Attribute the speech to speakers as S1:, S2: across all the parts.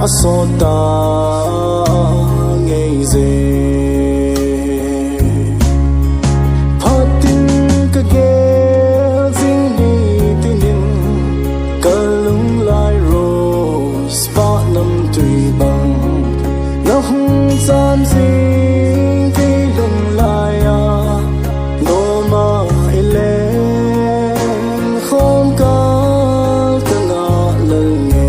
S1: asota ngây dê phatin ka ge jing ni tinin kalung lai rose pa nam tui bang na hung san sing ki lung lai a no ma ile khom ka kana lal nge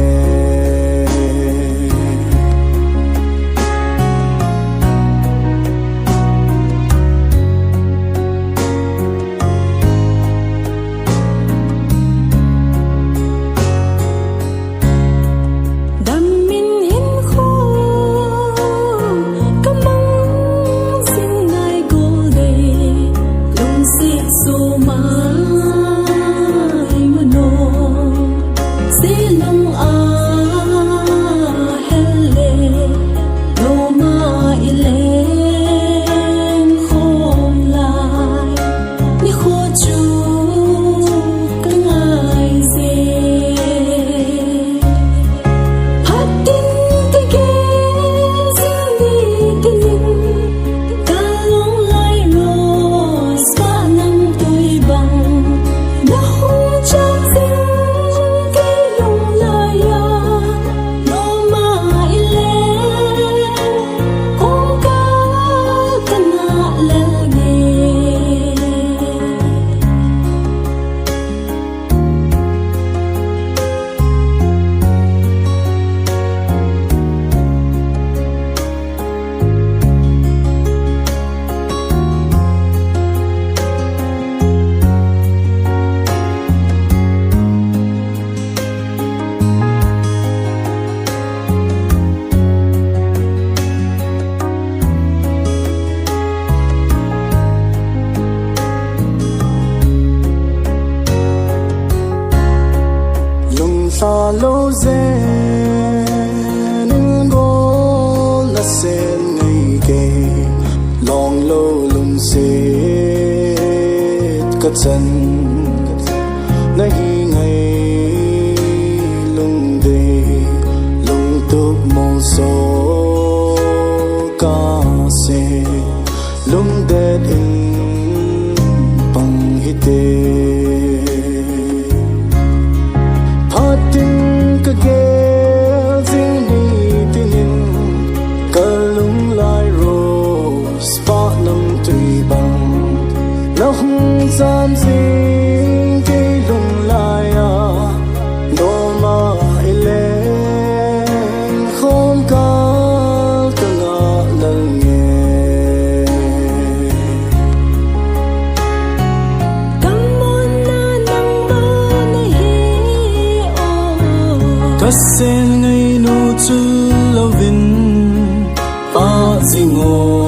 S1: sa lo zen go la sen nei ke long lo lung se ka chan na hi ngai lung de lung tu mo so ka se lung de in pang hite Sam sing ki lung lai a no ma ile khom ka kana lal nge
S2: kamon na nang ma na he o
S1: kasen ngai no chu lovin pa zingo